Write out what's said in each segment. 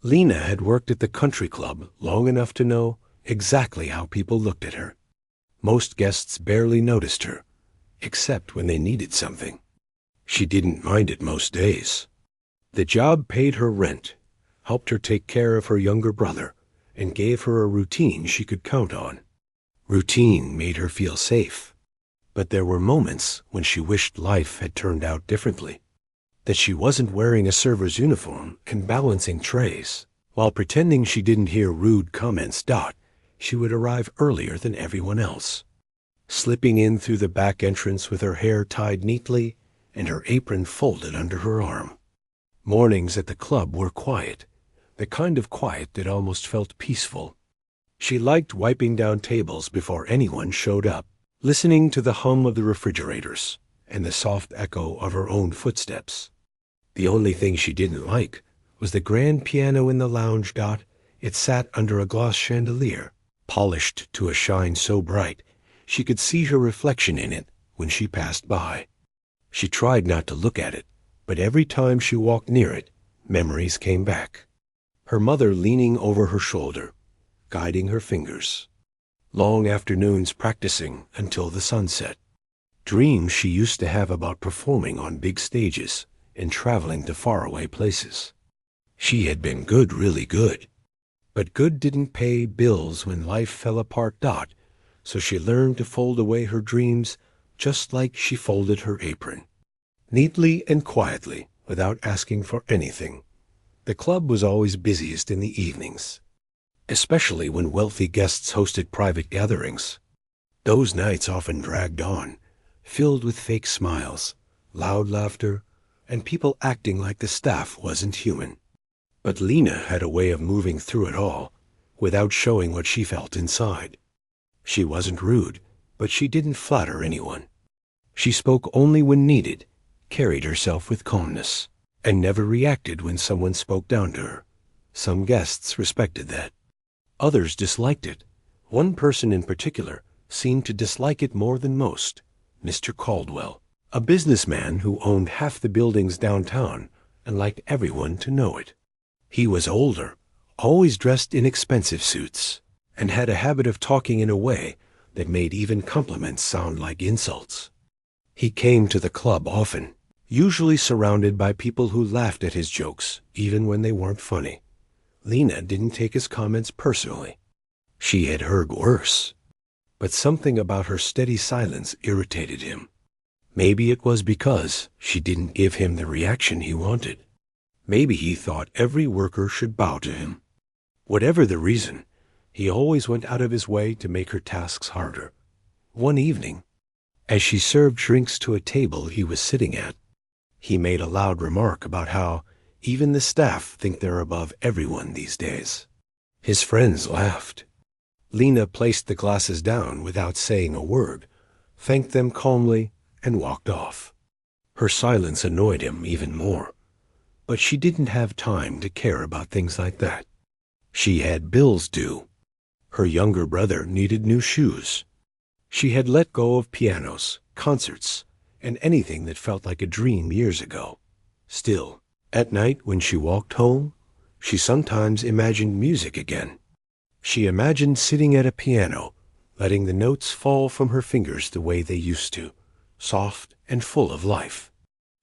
Lena had worked at the country club long enough to know exactly how people looked at her. Most guests barely noticed her, except when they needed something. She didn't mind it most days. The job paid her rent, helped her take care of her younger brother, and gave her a routine she could count on. Routine made her feel safe. But there were moments when she wished life had turned out differently. That she wasn't wearing a server's uniform and balancing trays. While pretending she didn't hear rude comments, she would arrive earlier than everyone else, slipping in through the back entrance with her hair tied neatly and her apron folded under her arm. Mornings at the club were quiet, the kind of quiet that almost felt peaceful. She liked wiping down tables before anyone showed up, listening to the hum of the refrigerators and the soft echo of her own footsteps. The only thing she didn't like was the grand piano in the lounge. It sat under a glass chandelier, polished to a shine so bright she could see her reflection in it when she passed by. She tried not to look at it, but every time she walked near it, memories came back. Her mother leaning over her shoulder, guiding her fingers. Long afternoons practicing until the sun set. Dreams she used to have about performing on big stages and traveling to faraway places. She had been good, really good. But good didn't pay bills when life fell apart. So she learned to fold away her dreams just like she folded her apron. Neatly and quietly, without asking for anything. The club was always busiest in the evenings, especially when wealthy guests hosted private gatherings. Those nights often dragged on, filled with fake smiles, loud laughter, and people acting like the staff wasn't human. But Lena had a way of moving through it all, without showing what she felt inside. She wasn't rude, but she didn't flatter anyone. She spoke only when needed, carried herself with calmness, and never reacted when someone spoke down to her. Some guests respected that. Others disliked it. One person in particular seemed to dislike it more than most, Mr. Caldwell, a businessman who owned half the buildings downtown and liked everyone to know it. He was older, always dressed in expensive suits, and had a habit of talking in a way that made even compliments sound like insults. He came to the club often, usually surrounded by people who laughed at his jokes, even when they weren't funny. Lena didn't take his comments personally. She had heard worse. But something about her steady silence irritated him. Maybe it was because she didn't give him the reaction he wanted. Maybe he thought every worker should bow to him. Whatever the reason, he always went out of his way to make her tasks harder. One evening, as she served drinks to a table he was sitting at, he made a loud remark about how even the staff think they're above everyone these days. His friends laughed. Lena placed the glasses down without saying a word, thanked them calmly, and walked off. Her silence annoyed him even more. But she didn't have time to care about things like that. She had bills due. Her younger brother needed new shoes. She had let go of pianos, concerts, and anything that felt like a dream years ago. Still, at night when she walked home, she sometimes imagined music again. She imagined sitting at a piano, letting the notes fall from her fingers the way they used to, soft and full of life.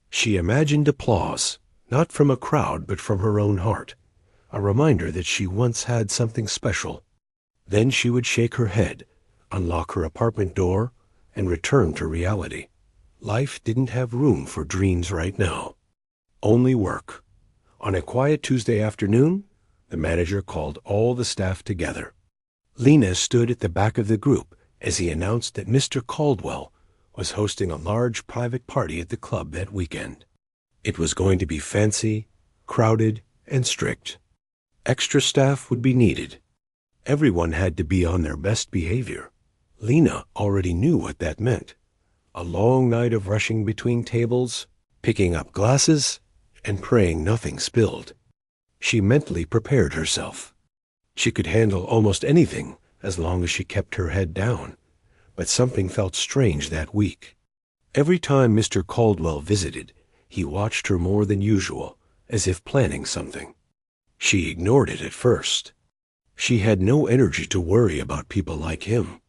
She imagined applause, not from a crowd but from her own heart, a reminder that she once had something special. Then she would shake her head, unlock her apartment door, and return to reality. Life didn't have room for dreams right now. Only work. On a quiet Tuesday afternoon, the manager called all the staff together. Lena stood at the back of the group as he announced that Mr. Caldwell was hosting a large private party at the club that weekend. It was going to be fancy, crowded, and strict. Extra staff would be needed. Everyone had to be on their best behavior. Lena already knew what that meant. A long night of rushing between tables, picking up glasses, and praying nothing spilled. She mentally prepared herself. She could handle almost anything as long as she kept her head down. But something felt strange that week. Every time Mr. Caldwell visited, he watched her more than usual, as if planning something. She ignored it at first. She had no energy to worry about people like him.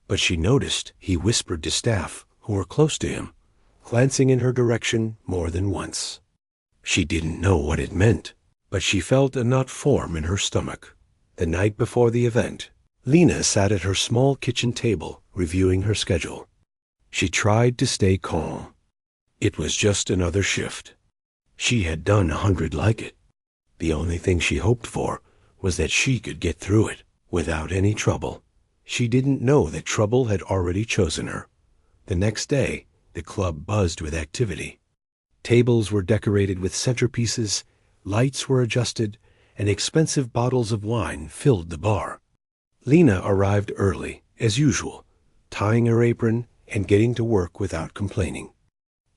But she noticed he whispered to staff who were close to him, glancing in her direction more than once. She didn't know what it meant, but she felt a knot form in her stomach. The night before the event, Lena sat at her small kitchen table reviewing her schedule. She tried to stay calm. It was just another shift. She had done 100 like it. The only thing she hoped for was that she could get through it without any trouble. She didn't know that trouble had already chosen her. The next day, the club buzzed with activity. Tables were decorated with centerpieces, lights were adjusted, and expensive bottles of wine filled the bar. Lena arrived early, as usual, tying her apron and getting to work without complaining.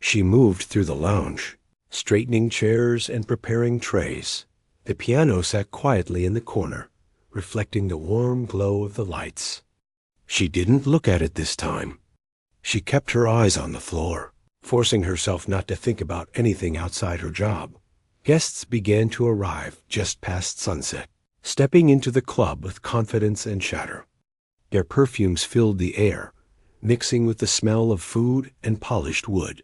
She moved through the lounge, straightening chairs and preparing trays. The piano sat quietly in the corner, reflecting the warm glow of the lights. She didn't look at it this time. She kept her eyes on the floor, forcing herself not to think about anything outside her job. Guests began to arrive just past sunset, stepping into the club with confidence and chatter. Their perfumes filled the air, mixing with the smell of food and polished wood.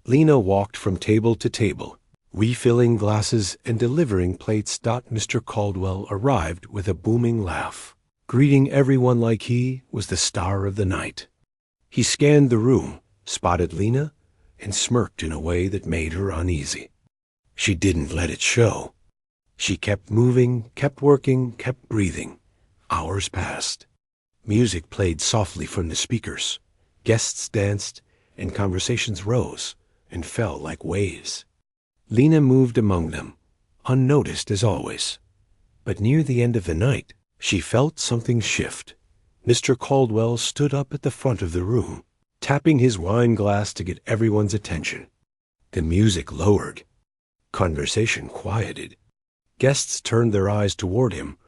Lena walked from table to table, refilling glasses and delivering plates. Mr. Caldwell arrived with a booming laugh. Greeting everyone like he was the star of the night. He scanned the room, spotted Lena, and smirked in a way that made her uneasy. She didn't let it show. She kept moving, kept working, kept breathing. Hours passed. Music played softly from the speakers. Guests danced, and conversations rose and fell like waves. Lena moved among them, unnoticed as always. But near the end of the night, she felt something shift. Mr. Caldwell stood up at the front of the room, tapping his wine glass to get everyone's attention. The music lowered. Conversation quieted. Guests turned their eyes toward him.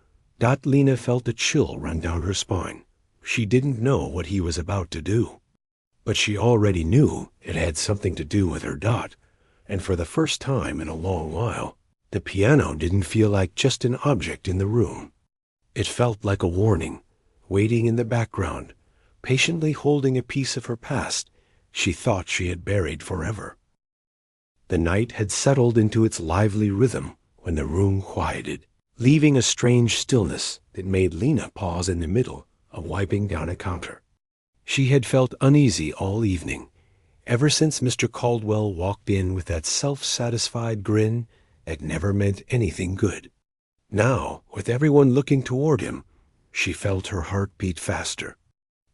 Lena felt a chill run down her spine. She didn't know what he was about to do. But she already knew it had something to do with her Dot, and for the first time in a long while, the piano didn't feel like just an object in the room. It felt like a warning, waiting in the background, patiently holding a piece of her past she thought she had buried forever. The night had settled into its lively rhythm when the room quieted, leaving a strange stillness that made Lena pause in the middle of wiping down a counter. She had felt uneasy all evening, ever since Mr. Caldwell walked in with that self-satisfied grin that never meant anything good. Now, with everyone looking toward him, she felt her heart beat faster.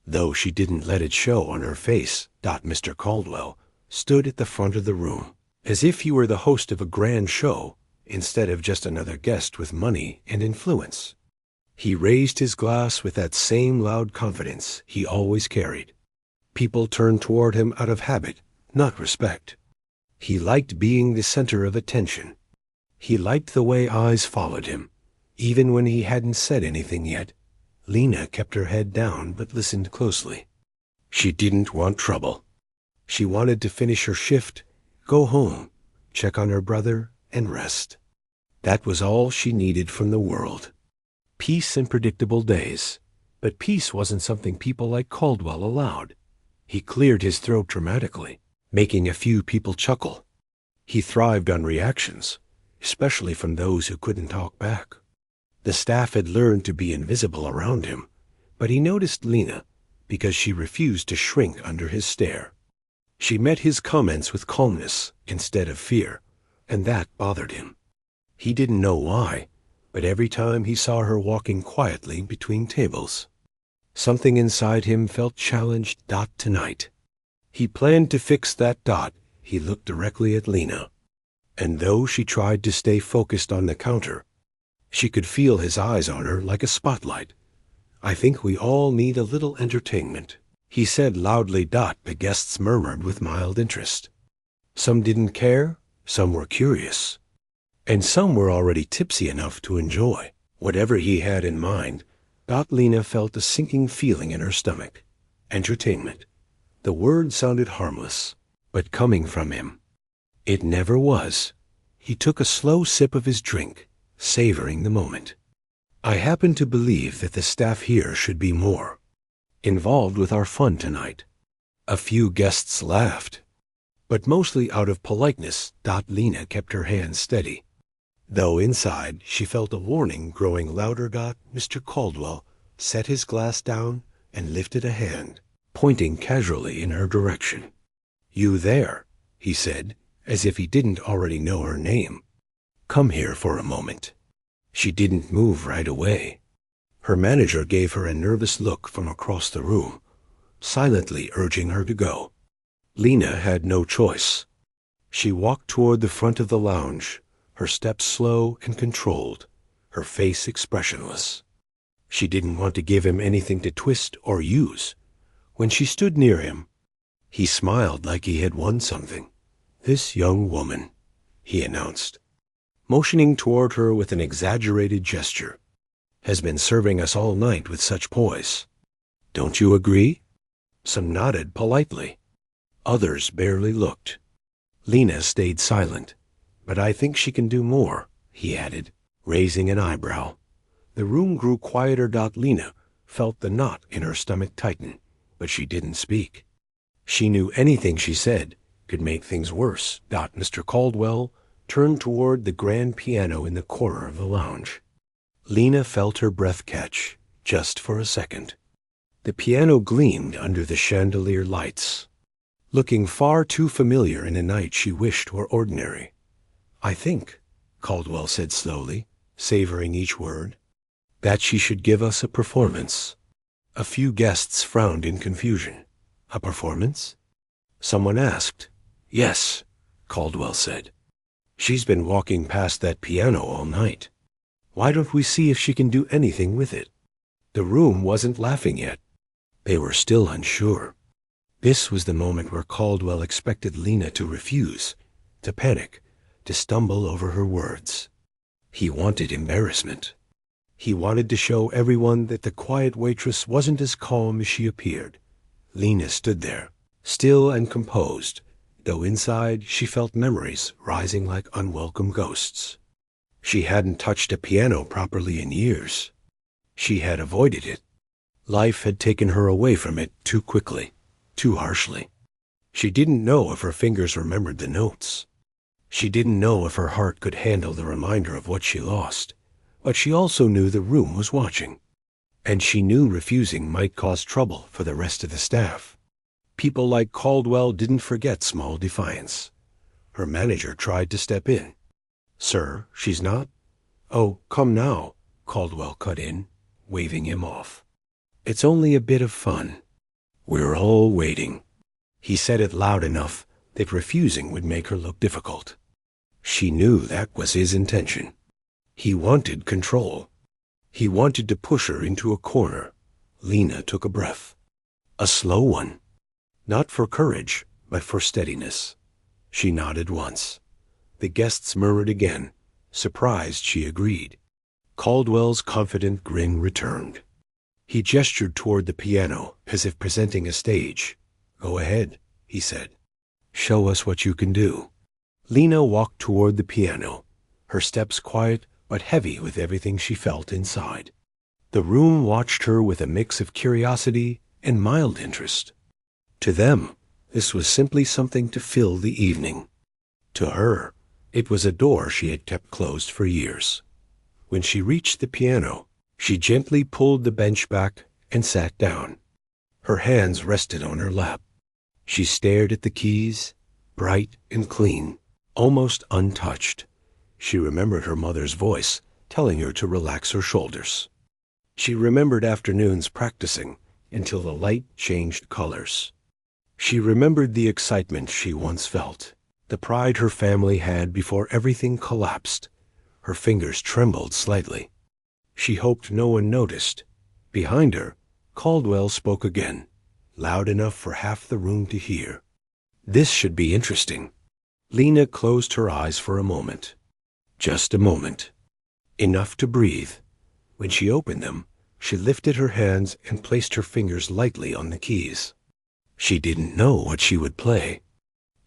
Though she didn't let it show on her face, Mr. Caldwell stood at the front of the room, as if he were the host of a grand show instead of just another guest with money and influence. He raised his glass with that same loud confidence he always carried. People turned toward him out of habit, not respect. He liked being the center of attention. He liked the way eyes followed him, even when he hadn't said anything yet. Lena kept her head down but listened closely. She didn't want trouble. She wanted to finish her shift, go home, check on her brother, and rest. That was all she needed from the world. Peace and predictable days. But peace wasn't something people like Caldwell allowed. He cleared his throat dramatically, making a few people chuckle. He thrived on reactions, especially from those who couldn't talk back. The staff had learned to be invisible around him, but he noticed Lena because she refused to shrink under his stare. She met his comments with calmness instead of fear, and that bothered him. He didn't know why, but every time he saw her walking quietly between tables, something inside him felt challenged. Tonight, he planned to fix that. He looked directly at Lena, and though she tried to stay focused on the counter, she could feel his eyes on her like a spotlight. "I think we all need a little entertainment," he said loudly. The guests murmured with mild interest. Some didn't care, some were curious, and some were already tipsy enough to enjoy. Whatever he had in mind, Lena felt a sinking feeling in her stomach. Entertainment. The word sounded harmless, but coming from him, it never was. He took a slow sip of his drink, savoring the moment. "I happen to believe that the staff here should be more involved with our fun tonight." A few guests laughed, but mostly out of politeness. Lena kept her hands steady, though inside she felt a warning growing louder. Mr. Caldwell set his glass down and lifted a hand, pointing casually in her direction. "You there," he said, as if he didn't already know her name. "Come here for a moment." She didn't move right away. Her manager gave her a nervous look from across the room, silently urging her to go. Lena had no choice. She walked toward the front of the lounge, her steps slow and controlled, her face expressionless. She didn't want to give him anything to twist or use. When she stood near him, he smiled like he had won something. "This young woman," he announced, motioning toward her with an exaggerated gesture, "has been serving us all night with such poise. Don't you agree?" Some nodded politely. Others barely looked. Lena stayed silent. "But I think she can do more," he added, raising an eyebrow. The room grew quieter. Lena felt the knot in her stomach tighten, but she didn't speak. She knew anything she said could make things worse. Mr. Caldwell turned toward the grand piano in the corner of the lounge. Lena felt her breath catch, just for a second. The piano gleamed under the chandelier lights, looking far too familiar in a night she wished were ordinary. "I think," Caldwell said slowly, savoring each word, "that she should give us a performance." A few guests frowned in confusion. "A performance?" Someone asked. "Yes," Caldwell said. "She's been walking past that piano all night. Why don't we see if she can do anything with it?" The room wasn't laughing yet. They were still unsure. This was the moment where Caldwell expected Lena to refuse, to panic, to stumble over her words. He wanted embarrassment. He wanted to show everyone that the quiet waitress wasn't as calm as she appeared. Lena stood there, still and composed, though inside she felt memories rising like unwelcome ghosts. She hadn't touched a piano properly in years. She had avoided it. Life had taken her away from it too quickly, too harshly. She didn't know if her fingers remembered the notes. She didn't know if her heart could handle the reminder of what she lost. But she also knew the room was watching. And she knew refusing might cause trouble for the rest of the staff. People like Caldwell didn't forget small defiance. Her manager tried to step in. "Sir, she's not—" "Oh, come now," Caldwell cut in, waving him off. "It's only a bit of fun. We're all waiting." He said it loud enough that refusing would make her look difficult. She knew that was his intention. He wanted control. He wanted to push her into a corner. Lena took a breath. A slow one. Not for courage, but for steadiness. She nodded once. The guests murmured again. Surprised, she agreed. Caldwell's confident grin returned. He gestured toward the piano, as if presenting a stage. "Go ahead," he said. "Show us what you can do." Lena walked toward the piano, her steps quiet but heavy with everything she felt inside. The room watched her with a mix of curiosity and mild interest. To them, this was simply something to fill the evening. To her, it was a door she had kept closed for years. When she reached the piano, she gently pulled the bench back and sat down. Her hands rested on her lap. She stared at the keys, bright and clean, almost untouched. She remembered her mother's voice telling her to relax her shoulders. She remembered afternoons practicing until the light changed colors. She remembered the excitement she once felt, the pride her family had before everything collapsed. Her fingers trembled slightly. She hoped no one noticed. Behind her, Caldwell spoke again, loud enough for half the room to hear. This should be interesting. Lena closed her eyes for a moment. Just a moment. Enough to breathe. When she opened them, she lifted her hands and placed her fingers lightly on the keys. She didn't know what she would play.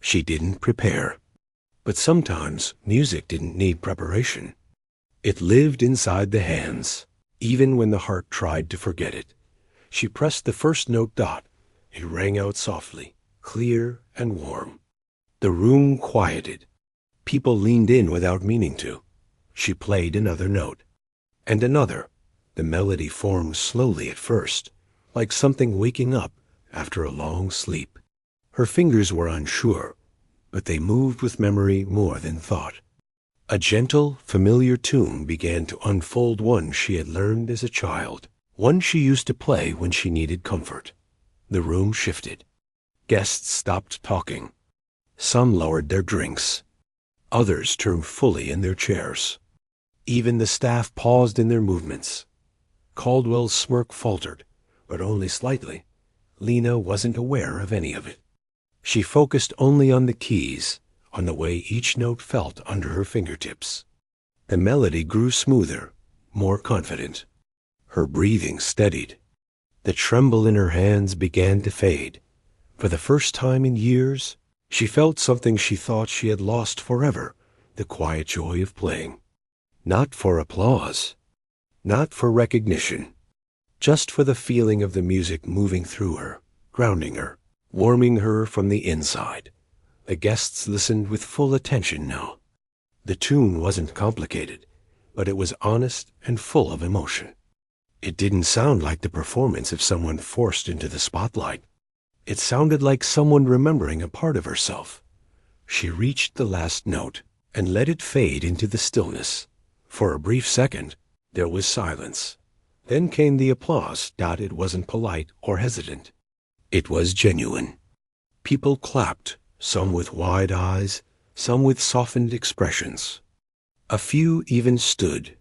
She didn't prepare. But sometimes music didn't need preparation. It lived inside the hands, even when the heart tried to forget it. She pressed the first note dot. It rang out softly, clear and warm. The room quieted. People leaned in without meaning to. She played another note. And another. The melody formed slowly at first, like something waking up after a long sleep. Her fingers were unsure, but they moved with memory more than thought. A gentle, familiar tune began to unfold, one she had learned as a child, one she used to play when she needed comfort. The room shifted. Guests stopped talking. Some lowered their drinks. Others turned fully in their chairs. Even the staff paused in their movements. Caldwell's smirk faltered, but only slightly. Lena wasn't aware of any of it. She focused only on the keys, on the way each note felt under her fingertips. The melody grew smoother, more confident. Her breathing steadied. The tremble in her hands began to fade. For the first time in years, she felt something she thought she had lost forever, the quiet joy of playing. Not for applause, not for recognition, just for the feeling of the music moving through her, grounding her, warming her from the inside. The guests listened with full attention now. The tune wasn't complicated, but it was honest and full of emotion. It didn't sound like the performance of someone forced into the spotlight. It sounded like someone remembering a part of herself. She reached the last note and let it fade into the stillness. For a brief second, there was silence. Then came the applause. It wasn't polite or hesitant. It was genuine. People clapped, some with wide eyes, some with softened expressions. A few even stood.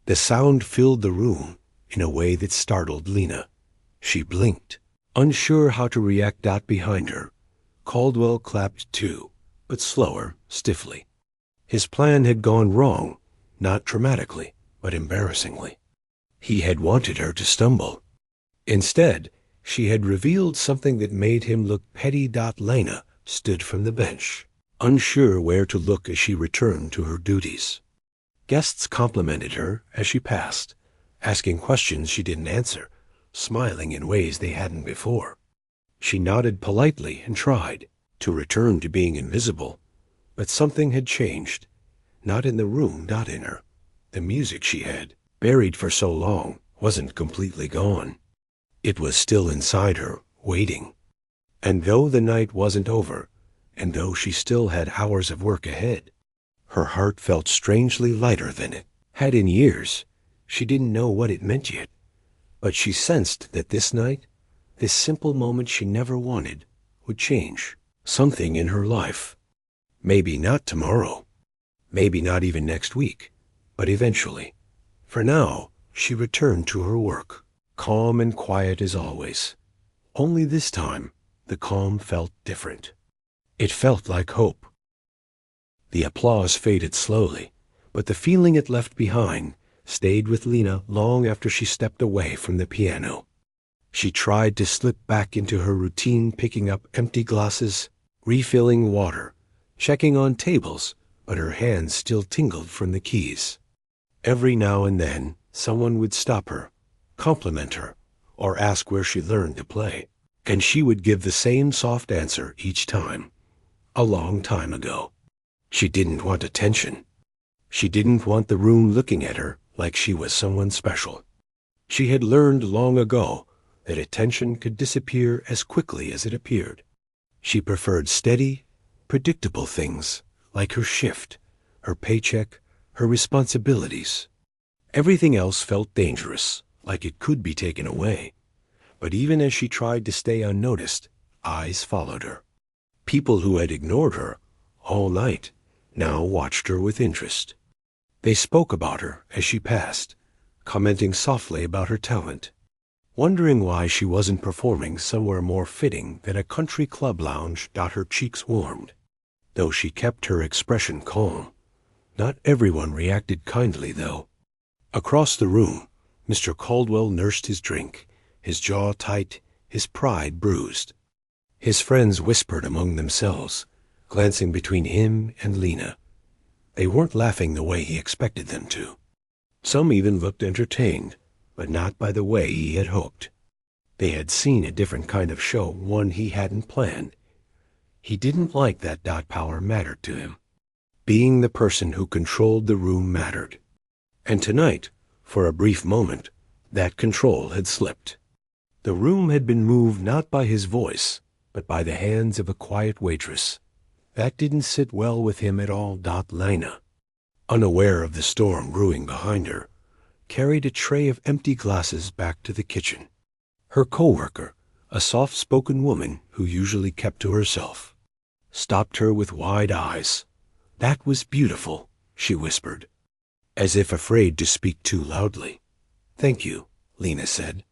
The sound filled the room in a way that startled Lena. She blinked, unsure how to react. Behind her, Caldwell clapped too, but slower, stiffly. His plan had gone wrong, not dramatically, but embarrassingly. He had wanted her to stumble. Instead, she had revealed something that made him look petty. Lena stood from the bench, unsure where to look as she returned to her duties. Guests complimented her as she passed, asking questions she didn't answer, smiling in ways they hadn't before. She nodded politely and tried to return to being invisible, but something had changed. Not in the room, not in her. The music she had, buried for so long, wasn't completely gone. It was still inside her, waiting. And though the night wasn't over, and though she still had hours of work ahead, her heart felt strangely lighter than it had in years. She didn't know what it meant yet, but she sensed that this night, this simple moment she never wanted, would change something in her life. Maybe not tomorrow. Maybe not even next week, but eventually. For now, she returned to her work, calm and quiet as always. Only this time, the calm felt different. It felt like hope. The applause faded slowly, but the feeling it left behind stayed with Lena long after she stepped away from the piano. She tried to slip back into her routine, picking up empty glasses, refilling water, checking on tables, but her hands still tingled from the keys. Every now and then, someone would stop her, compliment her, or ask where she learned to play, and she would give the same soft answer each time. A long time ago. She didn't want attention. She didn't want the room looking at her like she was someone special. She had learned long ago that attention could disappear as quickly as it appeared. She preferred steady, predictable things, like her shift, her paycheck, her responsibilities. Everything else felt dangerous, like it could be taken away. But even as she tried to stay unnoticed, eyes followed her. People who had ignored her all night now watched her with interest. They spoke about her as she passed, commenting softly about her talent, wondering why she wasn't performing somewhere more fitting than a country club lounge. Her cheeks warmed, though she kept her expression calm. Not everyone reacted kindly, though. Across the room, Mr. Caldwell nursed his drink, his jaw tight, his pride bruised. His friends whispered among themselves, glancing between him and Lena. They weren't laughing the way he expected them to. Some even looked entertained, but not by the way he had hoped. They had seen a different kind of show, one he hadn't planned. He didn't like that dot power mattered to him. Being the person who controlled the room mattered. And tonight, for a brief moment, that control had slipped. The room had been moved not by his voice, but by the hands of a quiet waitress. That didn't sit well with him at all. Lena, unaware of the storm brewing behind her, carried a tray of empty glasses back to the kitchen. Her coworker, a soft-spoken woman who usually kept to herself, stopped her with wide eyes. "That was beautiful," she whispered, as if afraid to speak too loudly. "Thank you," Lena said,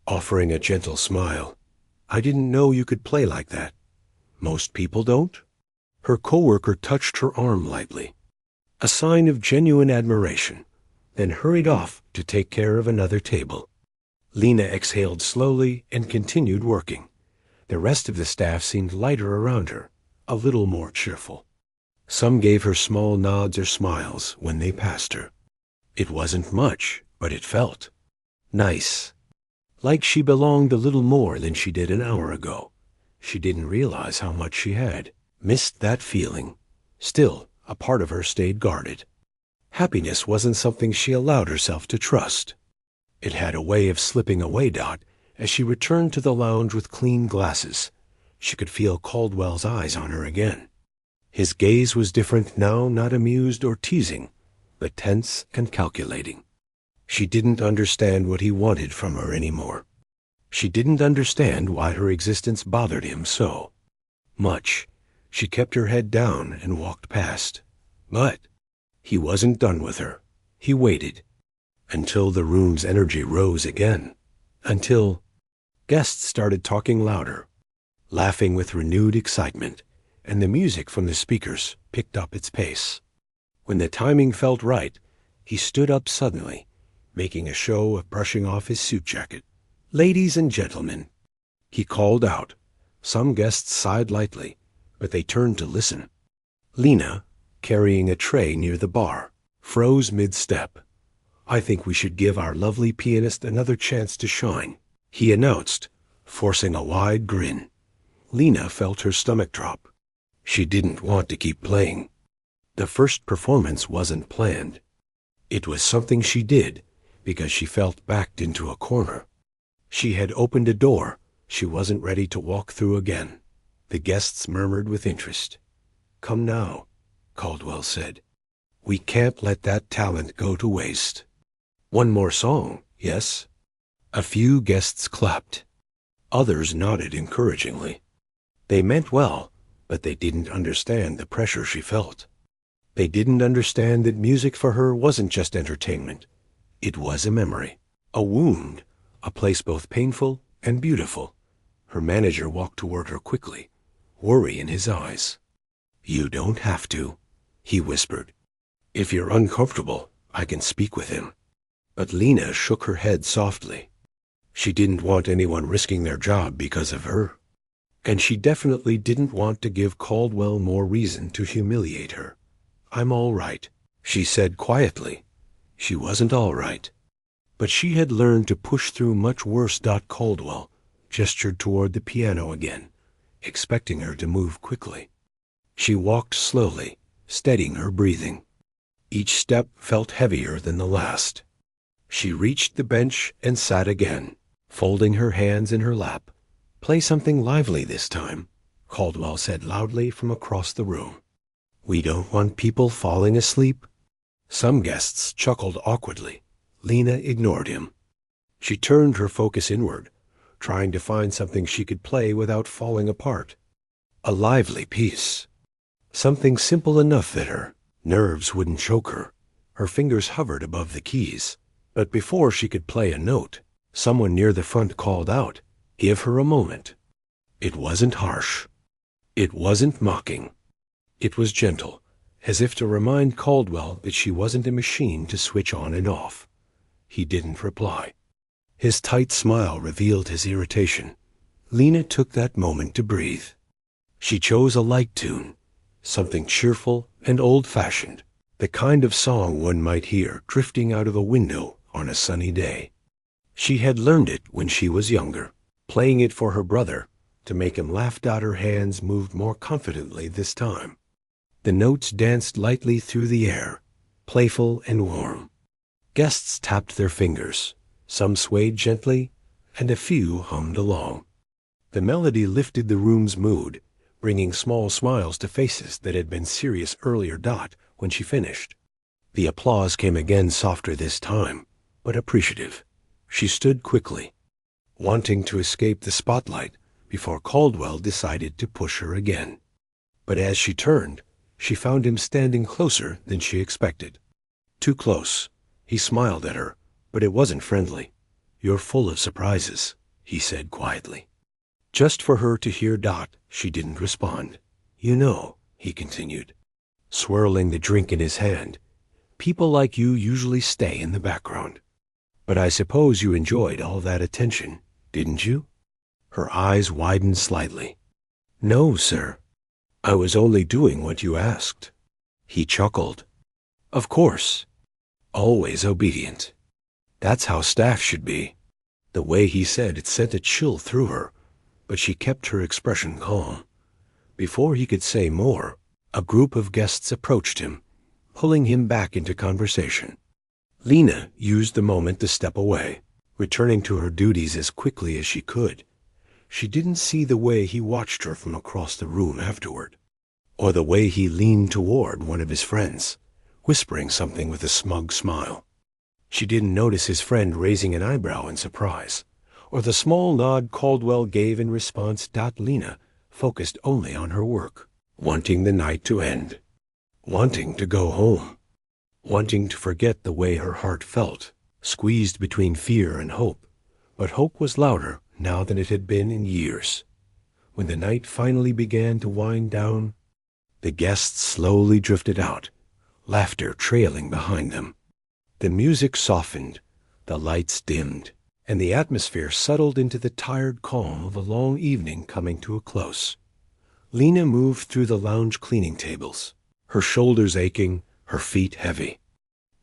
offering a gentle smile. "I didn't know you could play like that. Most people don't." Her coworker touched her arm lightly, a sign of genuine admiration, then hurried off to take care of another table. Lena exhaled slowly and continued working. The rest of the staff seemed lighter around her, a little more cheerful. Some gave her small nods or smiles when they passed her. It wasn't much, but it felt nice. Like she belonged a little more than she did an hour ago. She didn't realize how much she had missed that feeling. Still, a part of her stayed guarded. Happiness wasn't something she allowed herself to trust. It had a way of slipping away. As she returned to the lounge with clean glasses, she could feel Caldwell's eyes on her again. His gaze was different now, not amused or teasing, but tense and calculating. She didn't understand what he wanted from her anymore. She didn't understand why her existence bothered him so much. She kept her head down and walked past. But he wasn't done with her. He waited until the room's energy rose again, until guests started talking louder, laughing with renewed excitement, and the music from the speakers picked up its pace. When the timing felt right, he stood up suddenly, making a show of brushing off his suit jacket. "Ladies and gentlemen," he called out. Some guests sighed lightly, but they turned to listen. Lena, carrying a tray near the bar, froze mid-step. "I think we should give our lovely pianist another chance to shine," he announced, forcing a wide grin. Lena felt her stomach drop. She didn't want to keep playing. The first performance wasn't planned. It was something she did because she felt backed into a corner. She had opened a door she wasn't ready to walk through again. The guests murmured with interest. "Come now," Caldwell said. "We can't let that talent go to waste." "One more song, yes?" A few guests clapped. Others nodded encouragingly. They meant well, but they didn't understand the pressure she felt. They didn't understand that music for her wasn't just entertainment. It was a memory, a wound, a place both painful and beautiful. Her manager walked toward her quickly, worry in his eyes. "You don't have to," he whispered. "If you're uncomfortable, I can speak with him." But Lena shook her head softly. She didn't want anyone risking their job because of her. And she definitely didn't want to give Caldwell more reason to humiliate her. "I'm all right," she said quietly. She wasn't all right. But she had learned to push through much worse. Caldwell gestured toward the piano again, expecting her to move quickly. She walked slowly, steadying her breathing. Each step felt heavier than the last. She reached the bench and sat again, folding her hands in her lap. "Play something lively this time," Caldwell said loudly from across the room. "We don't want people falling asleep." Some guests chuckled awkwardly. Lena ignored him. She turned her focus inward, trying to find something she could play without falling apart. A lively piece. Something simple enough that her nerves wouldn't choke her. Her fingers hovered above the keys. But before she could play a note, someone near the front called out, "Give her a moment." It wasn't harsh. It wasn't mocking. It was gentle, as if to remind Caldwell that she wasn't a machine to switch on and off. He didn't reply. His tight smile revealed his irritation. Lena took that moment to breathe. She chose a light tune, something cheerful and old-fashioned. The kind of song one might hear drifting out of a window on a sunny day. She had learned it when she was younger, playing it for her brother to make him laugh. Her hands moved more confidently this time. The notes danced lightly through the air, playful and warm. Guests tapped their fingers. Some swayed gently, and a few hummed along. The melody lifted the room's mood, bringing small smiles to faces that had been serious earlier. When she finished, the applause came again, softer this time, but appreciative. She stood quickly, wanting to escape the spotlight before Caldwell decided to push her again. But as she turned, she found him standing closer than she expected. Too close. He smiled at her, but it wasn't friendly. "You're full of surprises," he said quietly. Just for her to hear. She didn't respond. "You know," he continued, swirling the drink in his hand, "people like you usually stay in the background. But I suppose you enjoyed all that attention, didn't you?" Her eyes widened slightly. "No, sir. I was only doing what you asked." He chuckled. "Of course. Always obedient. That's how staff should be." The way he said it sent a chill through her, but she kept her expression calm. Before he could say more, a group of guests approached him, pulling him back into conversation. Lena used the moment to step away, returning to her duties as quickly as she could. She didn't see the way he watched her from across the room afterward, or the way he leaned toward one of his friends, whispering something with a smug smile. She didn't notice his friend raising an eyebrow in surprise, or the small nod Caldwell gave in response. Lena focused only on her work, wanting the night to end, wanting to go home, wanting to forget the way her heart felt, squeezed between fear and hope. But hope was louder now than it had been in years. When the night finally began to wind down, the guests slowly drifted out, laughter trailing behind them. The music softened, the lights dimmed, and the atmosphere settled into the tired calm of a long evening coming to a close. Lena moved through the lounge cleaning tables, her shoulders aching, her feet heavy.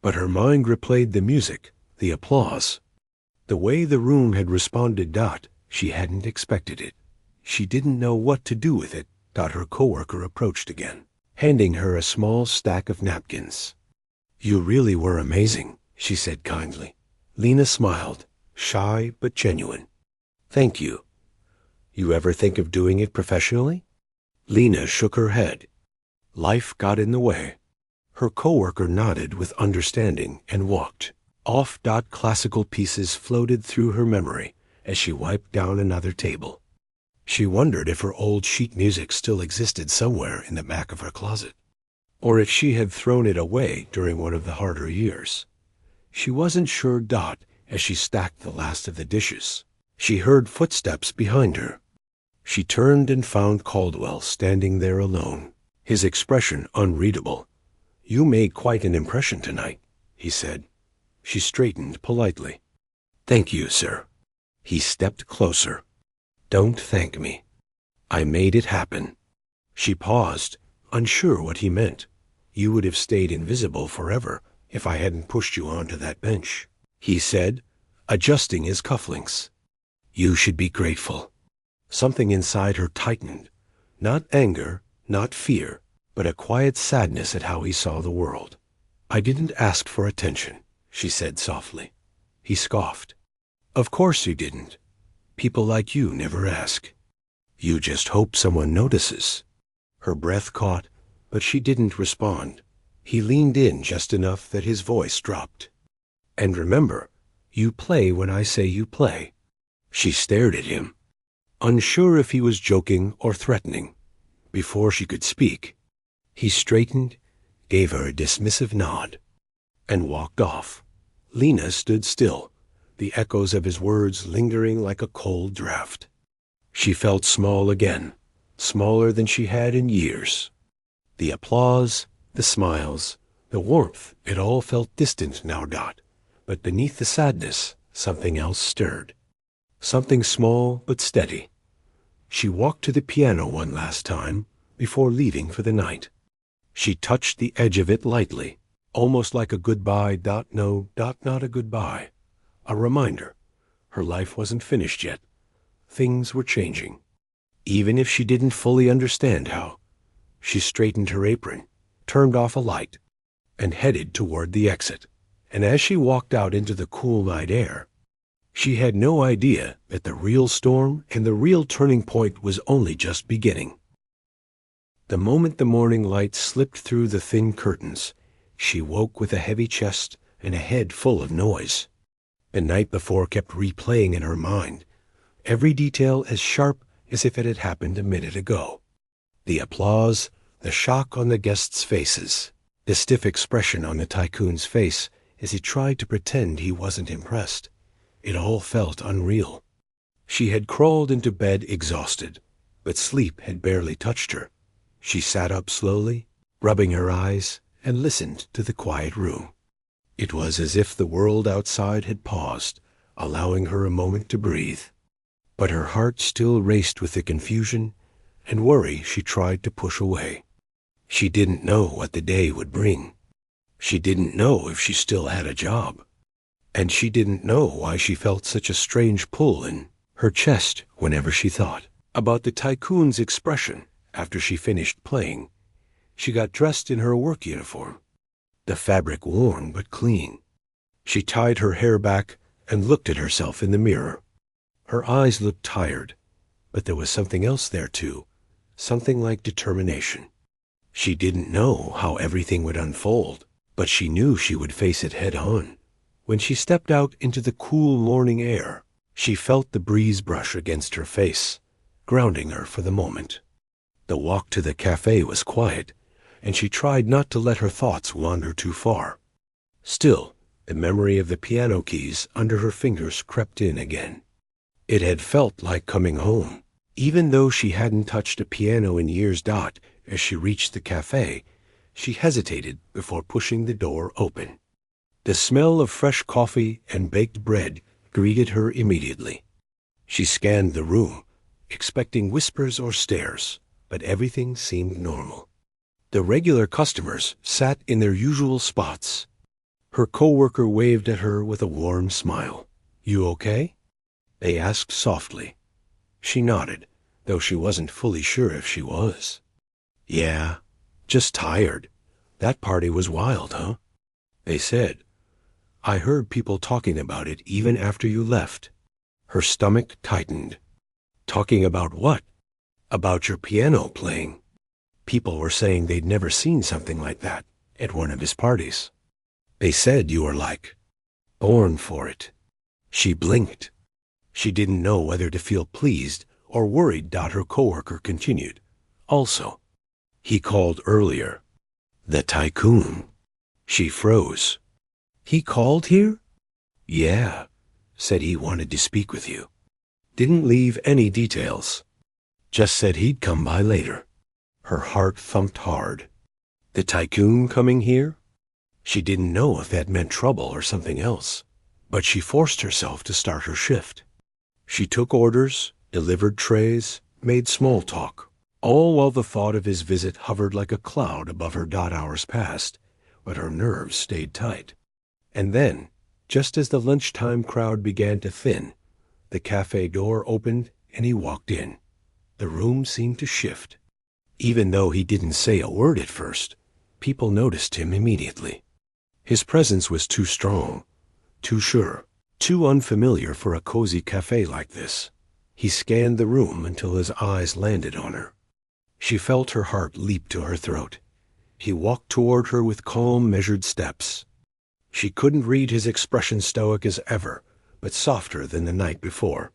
But her mind replayed the music, the applause. The way the room had responded. She hadn't expected it. She didn't know what to do with it. Her coworker approached again, handing her a small stack of napkins. "You really were amazing," she said kindly. Lena smiled, shy but genuine. "Thank you. You ever think of doing it professionally?" Lena shook her head. Life got in the way. Her coworker nodded with understanding and walked off. Classical pieces floated through her memory as she wiped down another table. She wondered if her old sheet music still existed somewhere in the back of her closet, or if she had thrown it away during one of the harder years. She wasn't sure. As she stacked the last of the dishes, she heard footsteps behind her. She turned and found Caldwell standing there alone, his expression unreadable. "You made quite an impression tonight," he said. She straightened politely. "Thank you, sir." He stepped closer. "Don't thank me. I made it happen." She paused, unsure what he meant. "You would have stayed invisible forever if I hadn't pushed you onto that bench," he said, adjusting his cufflinks. "You should be grateful." Something inside her tightened. Not anger, not fear, but a quiet sadness at how he saw the world. "I didn't ask for attention," she said softly. He scoffed. "Of course you didn't. People like you never ask. You just hope someone notices." Her breath caught, but she didn't respond. He leaned in just enough that his voice dropped. "And remember, you play when I say you play." She stared at him, unsure if he was joking or threatening. Before she could speak, he straightened, gave her a dismissive nod, and walked off. Lena stood still, the echoes of his words lingering like a cold draft. She felt small again, smaller than she had in years. The applause, the smiles, the warmth, it all felt distant now. But beneath the sadness, something else stirred. Something small but steady. She walked to the piano one last time before leaving for the night. She touched the edge of it lightly, Almost like a goodbye. No, not a goodbye. A reminder. Her life wasn't finished yet. Things were changing. Even if she didn't fully understand how, she straightened her apron, turned off a light, and headed toward the exit. And as she walked out into the cool night air, she had no idea that the real storm and the real turning point was only just beginning. The moment the morning light slipped through the thin curtains, she woke with a heavy chest and a head full of noise. The night before kept replaying in her mind, every detail as sharp as if it had happened a minute ago. The applause, the shock on the guests' faces, the stiff expression on the Tycoon's face as he tried to pretend he wasn't impressed. It all felt unreal. She had crawled into bed exhausted, but sleep had barely touched her. She sat up slowly, rubbing her eyes, and listened to the quiet room. It was as if the world outside had paused, allowing her a moment to breathe. But her heart still raced with the confusion and worry she tried to push away. She didn't know what the day would bring. She didn't know if she still had a job. And she didn't know why she felt such a strange pull in her chest whenever she thought about the Tycoon's expression after she finished playing. She got dressed in her work uniform, the fabric worn but clean. She tied her hair back and looked at herself in the mirror. Her eyes looked tired, but there was something else there too, something like determination. She didn't know how everything would unfold, but she knew she would face it head-on. When she stepped out into the cool morning air, she felt the breeze brush against her face, grounding her for the moment. The walk to the cafe was quiet, and she tried not to let her thoughts wander too far. Still, the memory of the piano keys under her fingers crept in again. It had felt like coming home, even though she hadn't touched a piano in years. As she reached the cafe, she hesitated before pushing the door open. The smell of fresh coffee and baked bread greeted her immediately. She scanned the room, expecting whispers or stares, but everything seemed normal. The regular customers sat in their usual spots. Her coworker waved at her with a warm smile. "You okay?" they asked softly. She nodded, though she wasn't fully sure if she was. "Yeah, just tired. That party was wild, huh?" they said. "I heard people talking about it even after you left." Her stomach tightened. "Talking about what?" "About your piano playing. People were saying they'd never seen something like that at one of his parties. They said you were like born for it." She blinked. She didn't know whether to feel pleased or worried. Her coworker continued. "Also, he called earlier. The Tycoon." She froze. "He called here?" "Yeah. Said he wanted to speak with you. Didn't leave any details. Just said he'd come by later." Her heart thumped hard. The Tycoon coming here? She didn't know if that meant trouble or something else, but she forced herself to start her shift. She took orders, delivered trays, made small talk, all while the thought of his visit hovered like a cloud above her. Hours passed, but her nerves stayed tight. And then, just as the lunchtime crowd began to thin, the cafe door opened and he walked in. The room seemed to shift. Even though he didn't say a word at first, people noticed him immediately. His presence was too strong, too sure, too unfamiliar for a cozy cafe like this. He scanned the room until his eyes landed on her. She felt her heart leap to her throat. He walked toward her with calm, measured steps. She couldn't read his expression, stoic as ever, but softer than the night before.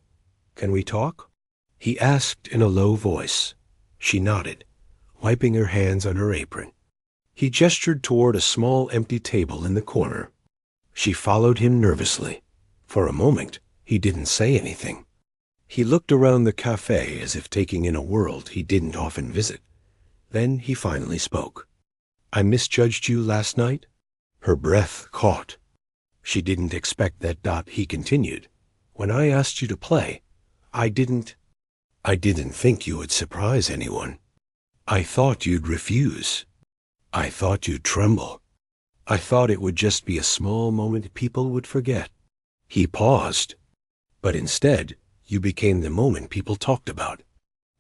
"Can we talk?" he asked in a low voice. She nodded, wiping her hands on her apron. He gestured toward a small empty table in the corner. She followed him nervously. For a moment, he didn't say anything. He looked around the cafe as if taking in a world he didn't often visit. Then he finally spoke. "I misjudged you last night?" Her breath caught. She didn't expect that. He continued. "When I asked you to play, I didn't think you would surprise anyone. I thought you'd refuse. I thought you'd tremble." I thought it would just be a small moment people would forget." He paused. "But instead, you became the moment people talked about."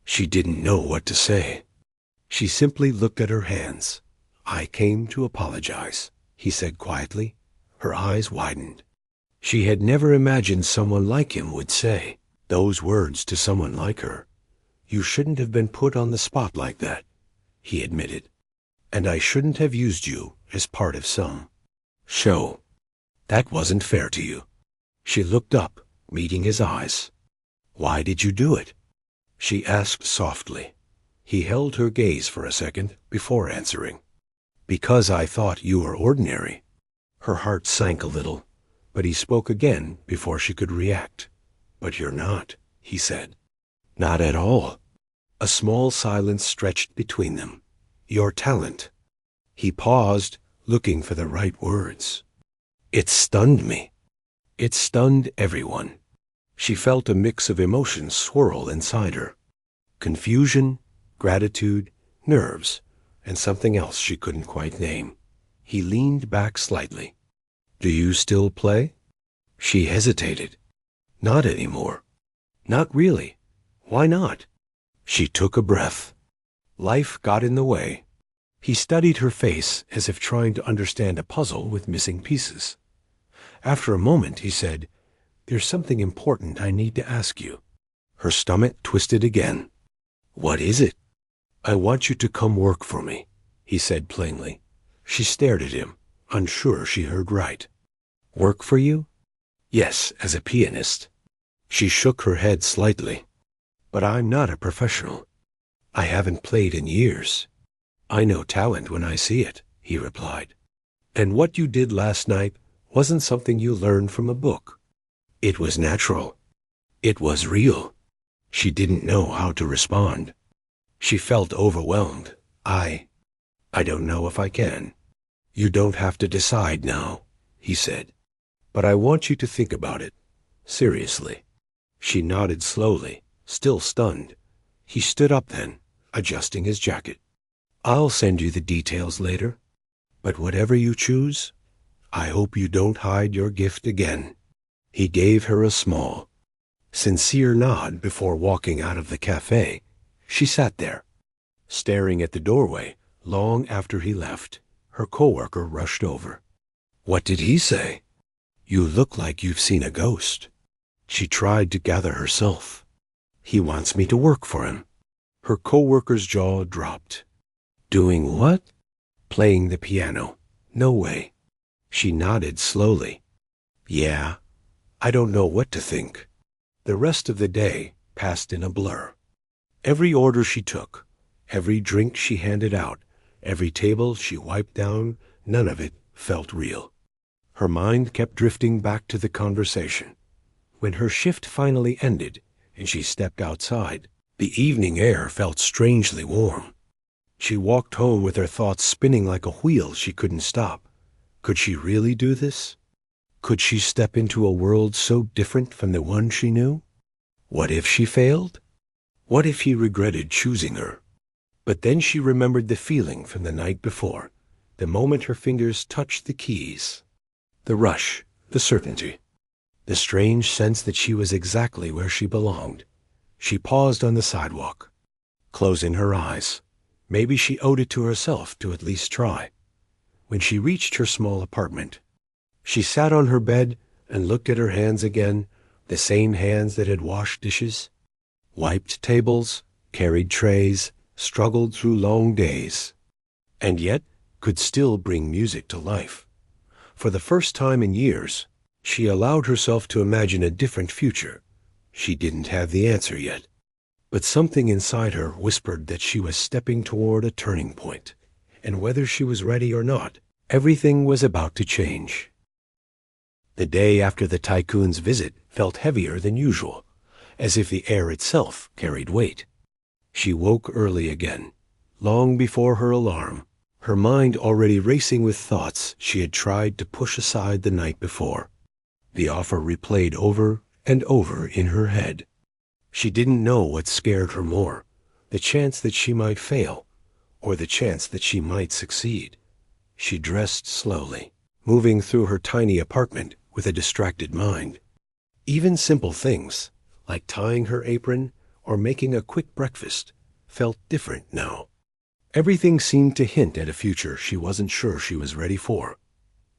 She didn't know what to say. She simply looked at her hands. "I came to apologize," he said quietly. Her eyes widened. She had never imagined someone like him would say those words to someone like her. "You shouldn't have been put on the spot like that," he admitted. "And I shouldn't have used you as part of some show. That wasn't fair to you." She looked up, meeting his eyes. "Why did you do it?" she asked softly. He held her gaze for a second before answering. "Because I thought you were ordinary." Her heart sank a little, but he spoke again before she could react. "But you're not," he said. "Not at all." A small silence stretched between them. "Your talent." He paused, looking for the right words. "It stunned me." It stunned everyone. She felt a mix of emotions swirl inside her. Confusion, gratitude, nerves, and something else she couldn't quite name. He leaned back slightly. "Do you still play?" She hesitated. "Not anymore." "Not really? Why not?" She took a breath. Life got in the way. He studied her face as if trying to understand a puzzle with missing pieces. After a moment, he said, "There's something important I need to ask you." Her stomach twisted again. "What is it?" "I want you to come work for me," he said plainly. She stared at him, unsure she heard right. "Work for you?" "Yes, as a pianist." She shook her head slightly. "But I'm not a professional. I haven't played in years." "I know talent when I see it," he replied. "And what you did last night wasn't something you learned from a book. It was natural. It was real." She didn't know how to respond. She felt overwhelmed. I don't know if I can." "You don't have to decide now," he said. "But I want you to think about it. Seriously." She nodded slowly, still stunned. He stood up then, adjusting his jacket. "I'll send you the details later. But whatever you choose, I hope you don't hide your gift again." He gave her a small, sincere nod before walking out of the cafe. She sat there, staring at the doorway long after he left. Her coworker rushed over. "What did he say?" "You look like you've seen a ghost." She tried to gather herself. "He wants me to work for him." Her coworker's jaw dropped. "Doing what?" "Playing the piano." "No way." She nodded slowly. "Yeah, I don't know what to think." The rest of the day passed in a blur. Every order she took, every drink she handed out, every table she wiped down, none of it felt real. Her mind kept drifting back to the conversation. When her shift finally ended and she stepped outside, the evening air felt strangely warm. She walked home with her thoughts spinning like a wheel she couldn't stop. Could she really do this? Could she step into a world so different from the one she knew? What if she failed? What if he regretted choosing her? But then she remembered the feeling from the night before, the moment her fingers touched the keys. The rush, the certainty, the strange sense that she was exactly where she belonged. She paused on the sidewalk, closing her eyes. Maybe she owed it to herself to at least try. When she reached her small apartment, she sat on her bed and looked at her hands again, the same hands that had washed dishes, wiped tables, carried trays, struggled through long days, and yet could still bring music to life. For the first time in years, she allowed herself to imagine a different future. She didn't have the answer yet, but something inside her whispered that she was stepping toward a turning point, and whether she was ready or not, everything was about to change. The day after the Tycoon's visit felt heavier than usual, as if the air itself carried weight. She woke early again, long before her alarm, her mind already racing with thoughts she had tried to push aside the night before. The offer replayed over and over in her head. She didn't know what scared her more, the chance that she might fail, or the chance that she might succeed. She dressed slowly, moving through her tiny apartment with a distracted mind. Even simple things, like tying her apron or making a quick breakfast, felt different now. Everything seemed to hint at a future she wasn't sure she was ready for.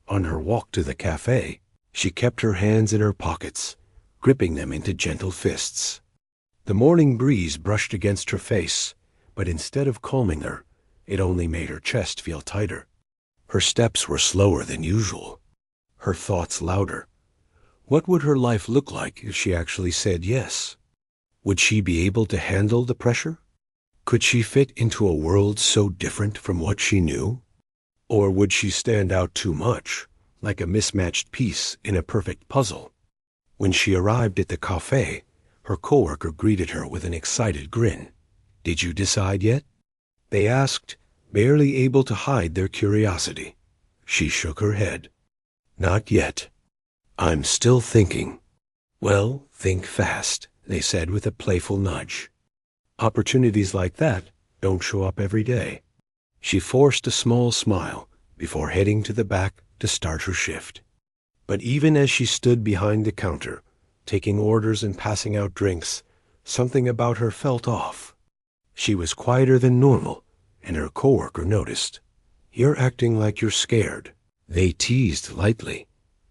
On her walk to the cafe, she kept her hands in her pockets, gripping them into gentle fists. The morning breeze brushed against her face, but instead of calming her, it only made her chest feel tighter. Her steps were slower than usual, her thoughts louder. What would her life look like if she actually said yes? Would she be able to handle the pressure? Could she fit into a world so different from what she knew? Or would she stand out too much, like a mismatched piece in a perfect puzzle? When she arrived at the cafe, her coworker greeted her with an excited grin. "Did you decide yet?" they asked, barely able to hide their curiosity. She shook her head. "Not yet. I'm still thinking." "Well, think fast," they said with a playful nudge. Opportunities like that don't show up every day. She forced a small smile before heading to the back to start her shift. But even as she stood behind the counter, taking orders and passing out drinks, something about her felt off. She was quieter than normal, and her coworker noticed. "You're acting like you're scared," they teased lightly.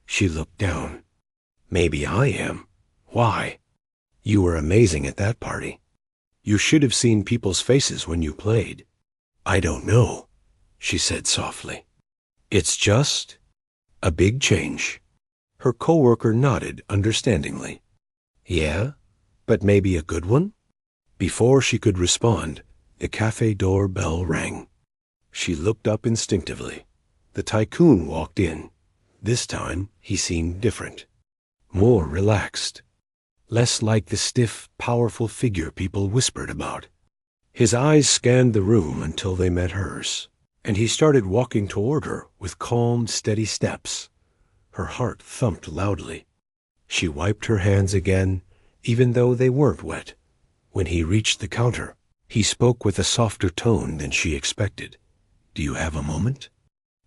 She looked down. "Maybe I am. Why? You were amazing at that party. You should have seen people's faces when you played." "I don't know," she said softly. "It's just a big change." Her coworker nodded understandingly. "Yeah, but maybe a good one?" Before she could respond, the cafe door bell rang. She looked up instinctively. The Tycoon walked in. This time, he seemed different. More relaxed. Less like the stiff, powerful figure people whispered about. His eyes scanned the room until they met hers, and he started walking toward her with calm, steady steps. Her heart thumped loudly. She wiped her hands again, even though they weren't wet. When he reached the counter, he spoke with a softer tone than she expected. "Do you have a moment?"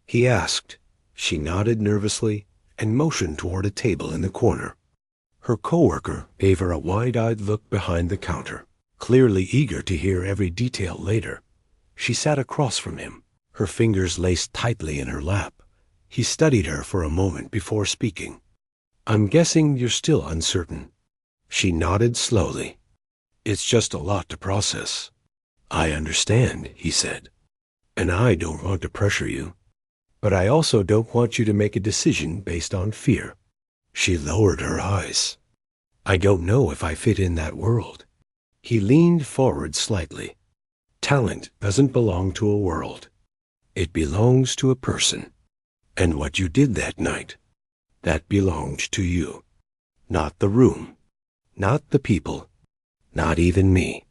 he asked. She nodded nervously and motioned toward a table in the corner. Her coworker gave her a wide-eyed look behind the counter, clearly eager to hear every detail later. She sat across from him, her fingers laced tightly in her lap. He studied her for a moment before speaking. "I'm guessing you're still uncertain." She nodded slowly. "It's just a lot to process." "I understand," he said. "And I don't want to pressure you. But I also don't want you to make a decision based on fear." She lowered her eyes. "I don't know if I fit in that world." He leaned forward slightly. "Talent doesn't belong to a world. It belongs to a person. And what you did that night, that belonged to you. Not the room. Not the people. Not even me."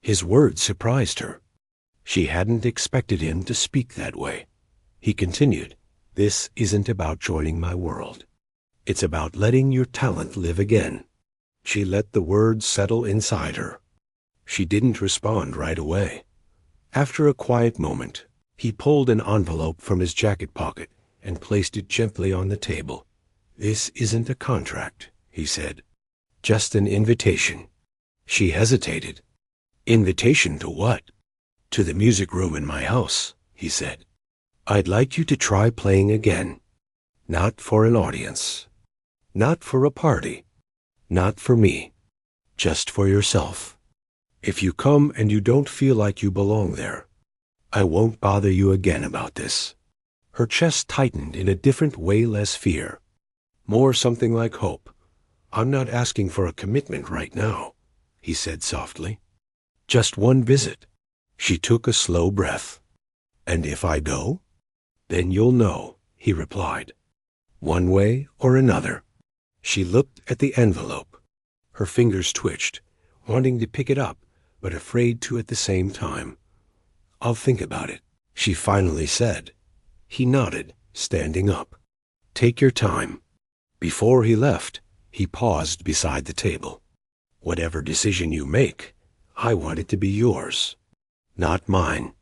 His words surprised her. She hadn't expected him to speak that way. He continued, "This isn't about joining my world. It's about letting your talent live again." She let the words settle inside her. She didn't respond right away. After a quiet moment, he pulled an envelope from his jacket pocket and placed it gently on the table. "This isn't a contract," he said. "Just an invitation." She hesitated. "Invitation to what?" "To the music room in my house," he said. "I'd like you to try playing again. Not for an audience. Not for a party. Not for me. Just for yourself. If you come and you don't feel like you belong there, I won't bother you again about this." Her chest tightened in a different way, less fear. More something like hope. "I'm not asking for a commitment right now," he said softly. "Just one visit." She took a slow breath. "And if I go?" "Then you'll know," he replied. "One way or another." She looked at the envelope. Her fingers twitched, wanting to pick it up, but afraid to at the same time. "I'll think about it," she finally said. He nodded, standing up. "Take your time." Before he left, he paused beside the table. "Whatever decision you make, I want it to be yours. Not mine.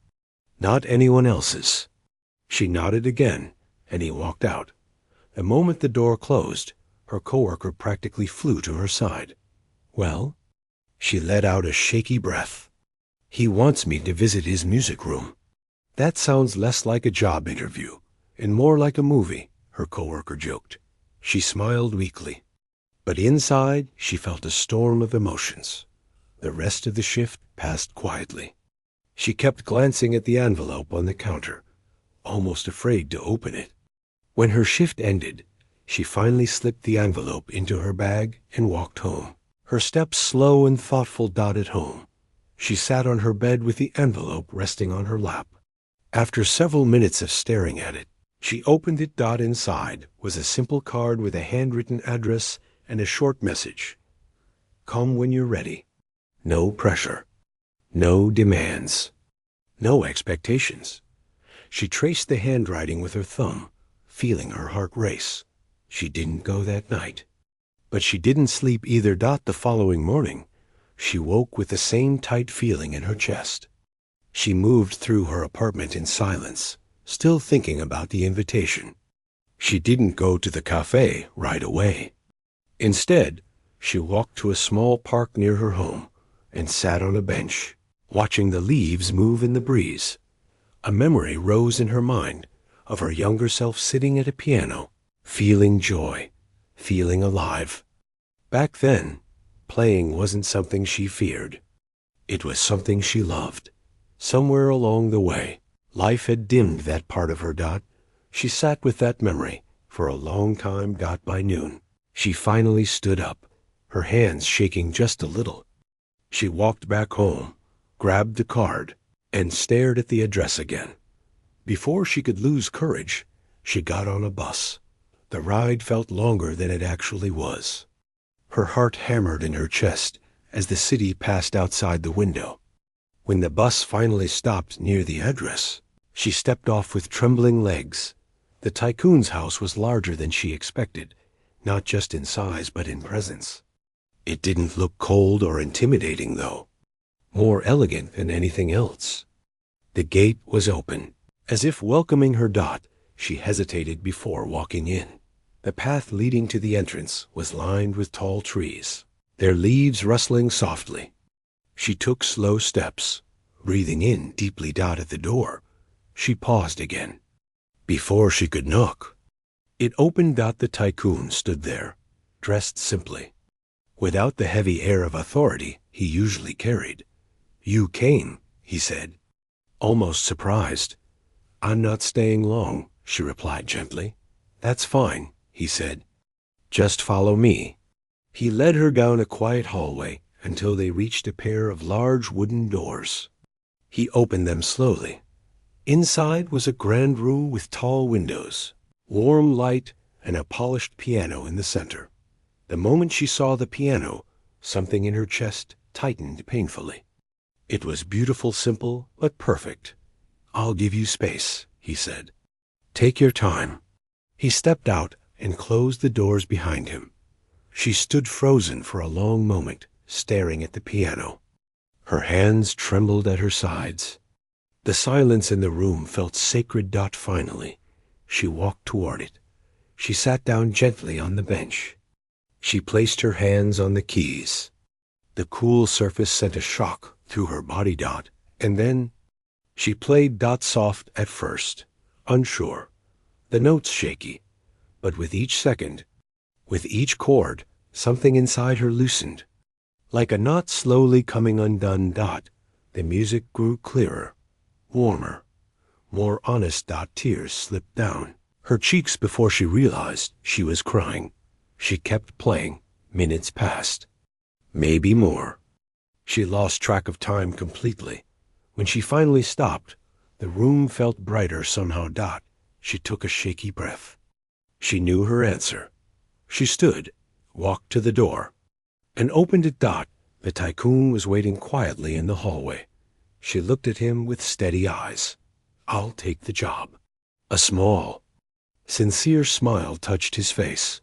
Not anyone else's." She nodded again, and he walked out. The moment the door closed, her coworker practically flew to her side. "Well?" She let out a shaky breath. "He wants me to visit his music room." "That sounds less like a job interview and more like a movie," her coworker joked. She smiled weakly. But inside, she felt a storm of emotions. The rest of the shift passed quietly. She kept glancing at the envelope on the counter, almost afraid to open it. When her shift ended, she finally slipped the envelope into her bag and walked home. Her steps slow and thoughtful. At home, she sat on her bed with the envelope resting on her lap. After several minutes of staring at it, she opened it. Inside was a simple card with a handwritten address and a short message. "Come when you're ready. No pressure. No demands. No expectations." She traced the handwriting with her thumb, feeling her heart race. She didn't go that night. But she didn't sleep either. The following morning, she woke with the same tight feeling in her chest. She moved through her apartment in silence, still thinking about the invitation. She didn't go to the cafe right away. Instead, she walked to a small park near her home and sat on a bench, watching the leaves move in the breeze. A memory rose in her mind of her younger self sitting at a piano, feeling joy, feeling alive. Back then, playing wasn't something she feared. It was something she loved. Somewhere along the way, life had dimmed that part of her. She sat with that memory for a long time. By noon, she finally stood up, her hands shaking just a little. She walked back home, grabbed the card, and stared at the address again. Before she could lose courage, she got on a bus. The ride felt longer than it actually was. Her heart hammered in her chest as the city passed outside the window. When the bus finally stopped near the address, she stepped off with trembling legs. The Tycoon's house was larger than she expected, not just in size but in presence. It didn't look cold or intimidating, though. More elegant than anything else. The gate was open, as if welcoming her. She hesitated before walking in. The path leading to the entrance was lined with tall trees, their leaves rustling softly. She took slow steps, breathing in deeply. At the door, she paused again. Before she could knock, it opened. The Tycoon stood there, dressed simply, without the heavy air of authority he usually carried. "You came," he said, almost surprised. "I'm not staying long," she replied gently. "That's fine," he said. "Just follow me." He led her down a quiet hallway until they reached a pair of large wooden doors. He opened them slowly. Inside was a grand room with tall windows, warm light, and a polished piano in the center. The moment she saw the piano, something in her chest tightened painfully. It was beautiful, simple, but perfect. "I'll give you space," he said. "Take your time." He stepped out and closed the doors behind him. She stood frozen for a long moment, staring at the piano. Her hands trembled at her sides. The silence in the room felt sacred. Finally, she walked toward it. She sat down gently on the bench. She placed her hands on the keys. The cool surface sent a shock through her body. And then she played. Soft at first, unsure, the notes shaky, but with each second, with each chord, something inside her loosened. Like a knot slowly coming undone. The music grew clearer, warmer, more honest. Tears slipped down her cheeks before she realized she was crying. She kept playing. Minutes passed. Maybe more. She lost track of time completely. When she finally stopped, the room felt brighter somehow. She took a shaky breath. She knew her answer. She stood, walked to the door, and opened it. The Tycoon was waiting quietly in the hallway. She looked at him with steady eyes. "I'll take the job." A small, sincere smile touched his face.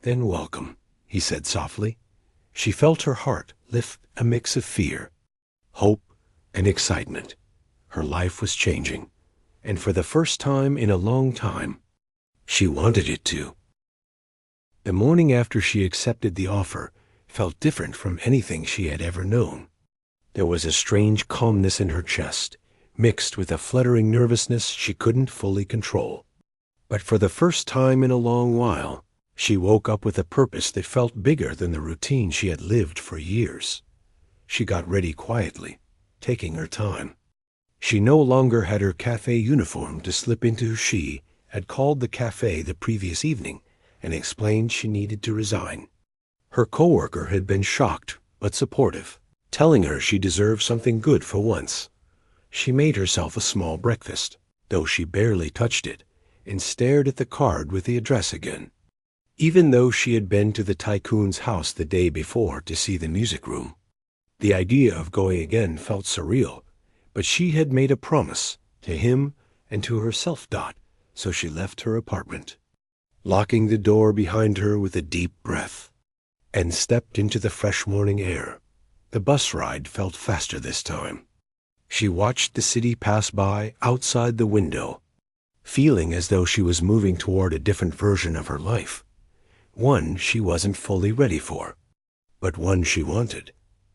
"Then welcome," he said softly. She felt her heart lift a mix of fear, hope, and excitement. Her life was changing. and for the first time in a long time, she wanted it to. The morning after she accepted the offer felt different from anything she had ever known. There was a strange calmness in her chest, mixed with a fluttering nervousness she couldn't fully control. But for the first time in a long while, she woke up with a purpose that felt bigger than the routine she had lived for years. She got ready quietly, taking her time. She no longer had her cafe uniform to slip into. She had called the cafe the previous evening and explained she needed to resign. Her coworker had been shocked but supportive, telling her she deserved something good for once. She made herself a small breakfast, though she barely touched it, and stared at the card with the address again. Even though she had been to the Tycoon's house the day before to see the music room, the idea of going again felt surreal, but she had made a promise to him and to herself. So she left her apartment, locking the door behind her with a deep breath, and stepped into the fresh morning air. The bus ride felt faster this time. She watched the city pass by outside the window, feeling as though she was moving toward a different version of her life, one she wasn't fully ready for, but one she wanted.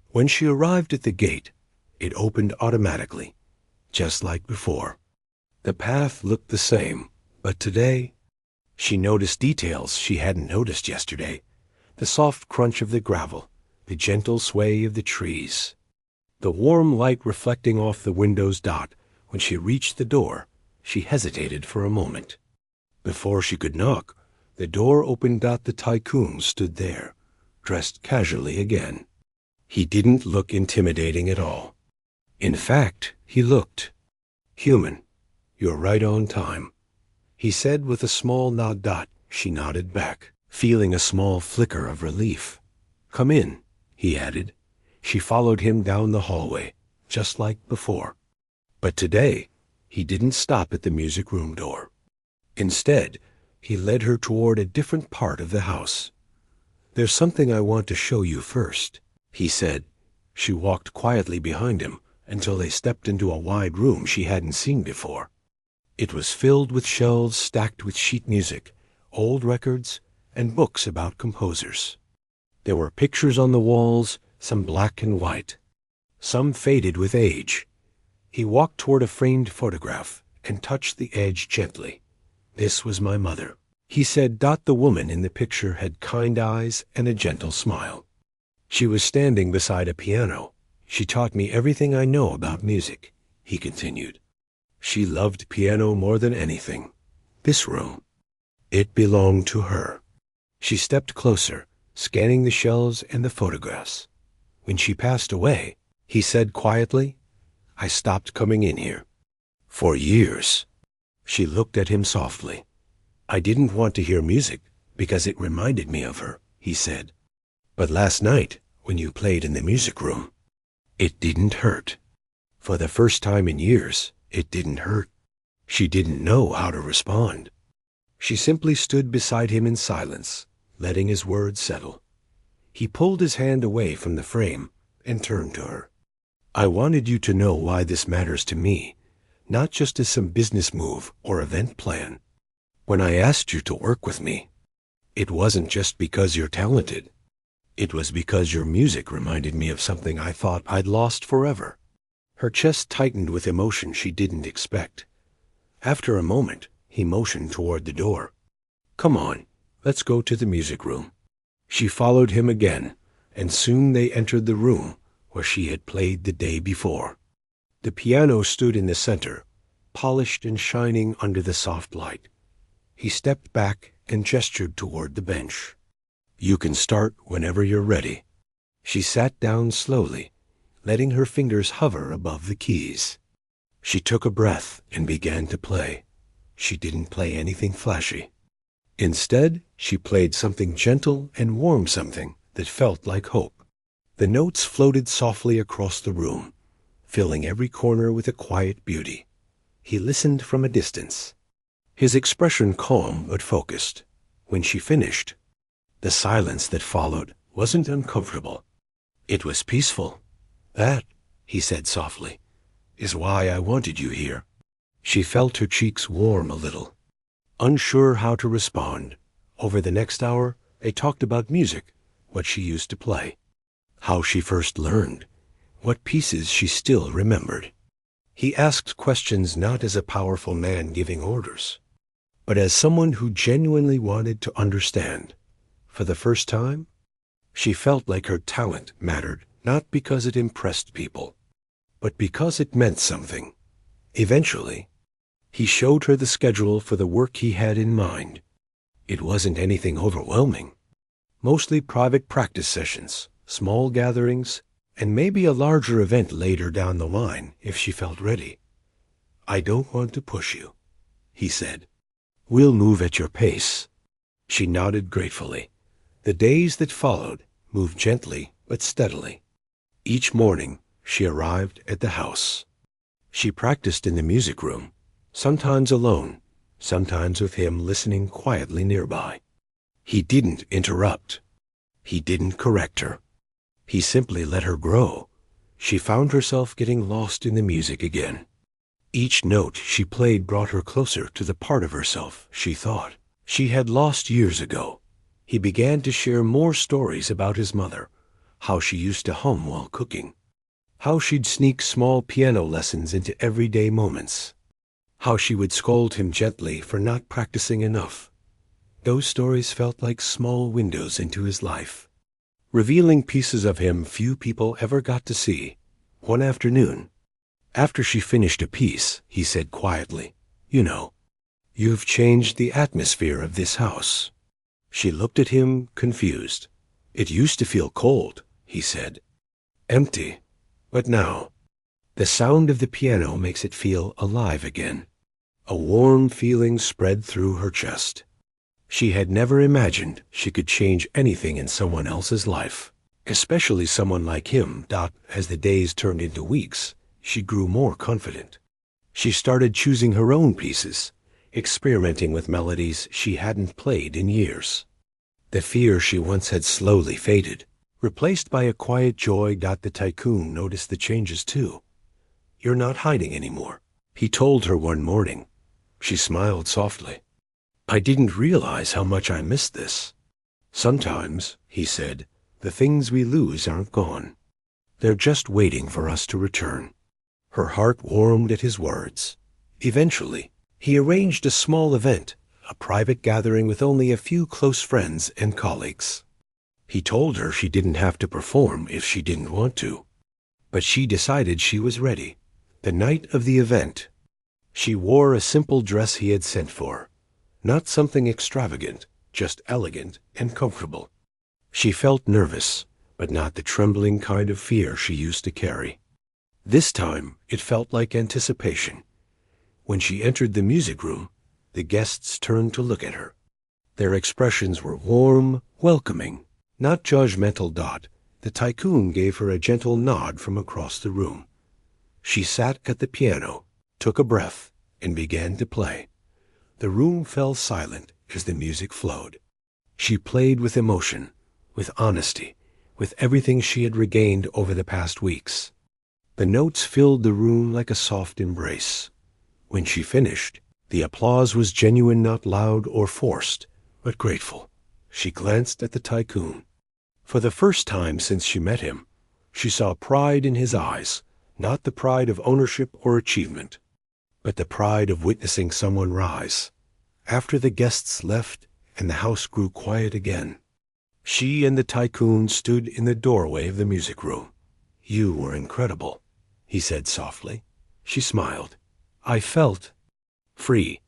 When she arrived at the gate, it opened automatically, just like before. The path looked the same, but today, she noticed details she hadn't noticed yesterday. The soft crunch of the gravel, the gentle sway of the trees, the warm light reflecting off the windows. When she reached the door, she hesitated for a moment. Before she could knock, the door opened. The Tycoon stood there, dressed casually again. He didn't look intimidating at all. In fact, he looked human. "You're right on time," he said with a small nod. She nodded back, feeling a small flicker of relief. "Come in," he added. She followed him down the hallway, just like before. But today, he didn't stop at the music room door. Instead, he led her toward a different part of the house. "There's something I want to show you first," he said. She walked quietly behind him until they stepped into a wide room she hadn't seen before. It was filled with shelves stacked with sheet music, old records, and books about composers. There were pictures on the walls, some black and white, some faded with age. He walked toward a framed photograph and touched the edge gently. "This was my mother," he said. The woman in the picture had kind eyes and a gentle smile. "She was standing beside a piano. She taught me everything I know about music," he continued. "She loved piano more than anything. This room, it belonged to her." She stepped closer, scanning the shelves and the photographs. "When she passed away," he said quietly, "I stopped coming in here. For years." She looked at him softly. "I didn't want to hear music because it reminded me of her," he said. "But last night, when you played in the music room, it didn't hurt." For the first time in years, it didn't hurt. She didn't know how to respond. She simply stood beside him in silence, letting his words settle. He pulled his hand away from the frame and turned to her. "I wanted you to know why this matters to me, not just as some business move or event plan. When I asked you to work with me, it wasn't just because you're talented. It was because your music reminded me of something I thought I'd lost forever." Her chest tightened with emotion she didn't expect. After a moment, he motioned toward the door. "Come on, let's go to the music room." She followed him again, and soon they entered the room where she had played the day before. The piano stood in the center, polished and shining under the soft light. He stepped back and gestured toward the bench. "You can start whenever you're ready." She sat down slowly, letting her fingers hover above the keys. She took a breath and began to play. She didn't play anything flashy. Instead, she played something gentle and warm, something that felt like hope. The notes floated softly across the room, filling every corner with a quiet beauty. He listened from a distance, his expression calm but focused. When she finished, the silence that followed wasn't uncomfortable. It was peaceful. "That," he said softly, "is why I wanted you here." She felt her cheeks warm a little. Unsure how to respond, over the next hour, they talked about music, what she used to play, how she first learned, what pieces she still remembered. He asked questions not as a powerful man giving orders, but as someone who genuinely wanted to understand. For the first time, she felt like her talent mattered, not because it impressed people, but because it meant something. Eventually, he showed her the schedule for the work he had in mind. It wasn't anything overwhelming. Mostly private practice sessions, small gatherings, and maybe a larger event later down the line if she felt ready. "I don't want to push you," he said. "We'll move at your pace." She nodded gratefully. The days that followed moved gently but steadily. Each morning she arrived at the house. She practiced in the music room, sometimes alone, sometimes with him listening quietly nearby. He didn't interrupt. He didn't correct her. He simply let her grow. She found herself getting lost in the music again. Each note she played brought her closer to the part of herself she thought she had lost years ago. He began to share more stories about his mother, how she used to hum while cooking, how she'd sneak small piano lessons into everyday moments, how she would scold him gently for not practicing enough. Those stories felt like small windows into his life, revealing pieces of him few people ever got to see. One afternoon, after she finished a piece, he said quietly, "You know, you've changed the atmosphere of this house." She looked at him, confused. "It used to feel cold," he said. "Empty. But now, the sound of the piano makes it feel alive again." A warm feeling spread through her chest. She had never imagined she could change anything in someone else's life, especially someone like him. As the days turned into weeks, she grew more confident. She started choosing her own pieces, experimenting with melodies she hadn't played in years. The fear she once had slowly faded, replaced by a quiet joy. The Tycoon noticed the changes too. "You're not hiding anymore," he told her one morning. She smiled softly. "I didn't realize how much I missed this." "Sometimes," he said, "the things we lose aren't gone. They're just waiting for us to return." Her heart warmed at his words. Eventually, he arranged a small event, a private gathering with only a few close friends and colleagues. He told her she didn't have to perform if she didn't want to, but she decided she was ready. The night of the event, she wore a simple dress he had sent for. Not something extravagant, just elegant and comfortable. She felt nervous, but not the trembling kind of fear she used to carry. This time, it felt like anticipation. When she entered the music room, the guests turned to look at her. Their expressions were warm, welcoming, not judgmental. The Tycoon gave her a gentle nod from across the room. She sat at the piano, took a breath, and began to play. The room fell silent as the music flowed. She played with emotion, with honesty, with everything she had regained over the past weeks. The notes filled the room like a soft embrace. When she finished, the applause was genuine, not loud or forced, but grateful. She glanced at the Tycoon. For the first time since she met him, she saw pride in his eyes, not the pride of ownership or achievement, but the pride of witnessing someone rise. After the guests left and the house grew quiet again, she and the Tycoon stood in the doorway of the music room. "You were incredible," he said softly. She smiled. "I felt free.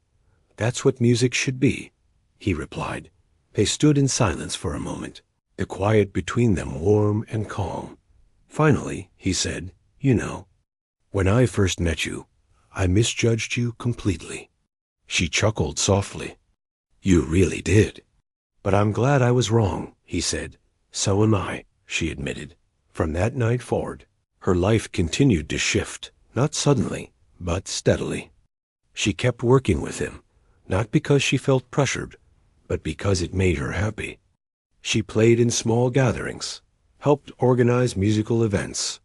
That's what music should be," he replied. They stood in silence for a moment, the quiet between them warm and calm. Finally, he said, "You know, when I first met you, I misjudged you completely." She chuckled softly. "You really did." "But I'm glad I was wrong," he said. "So am I," she admitted. From that night forward, her life continued to shift, not suddenly, but steadily. She kept working with him, not because she felt pressured, but because it made her happy. She played in small gatherings, helped organize musical events,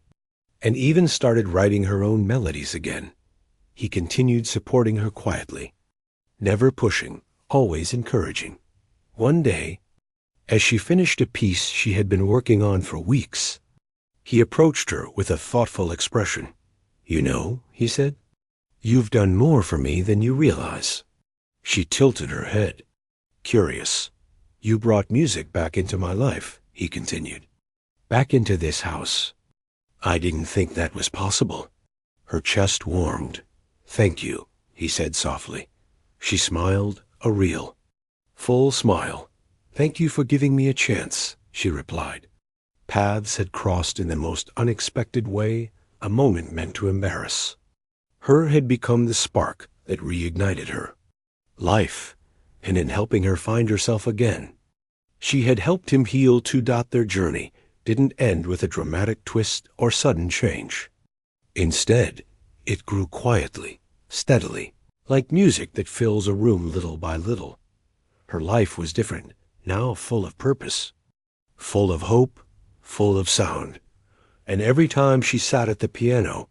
and even started writing her own melodies again. he continued supporting her quietly, never pushing, always encouraging. One day, as she finished a piece she had been working on for weeks, he approached her with a thoughtful expression. "You know," he said, "you've done more for me than you realize." She tilted her head, curious. "You brought music back into my life," he continued. "Back into this house. I didn't think that was possible." Her chest warmed. "Thank you," he said softly. She smiled, a real, full smile. "Thank you for giving me a chance," she replied. Paths had crossed in the most unexpected way, a moment meant to embarrass. Her had become the spark that reignited her. Life, and in helping her find herself again. She had helped him heal too. Their journey didn't end with a dramatic twist or sudden change. Instead, it grew quietly, steadily, like music that fills a room little by little. Her life was different, now full of purpose, full of hope, full of sound. And every time she sat at the piano,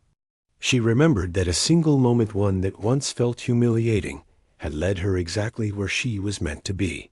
she remembered that a single moment, one that once felt humiliating, had led her exactly where she was meant to be.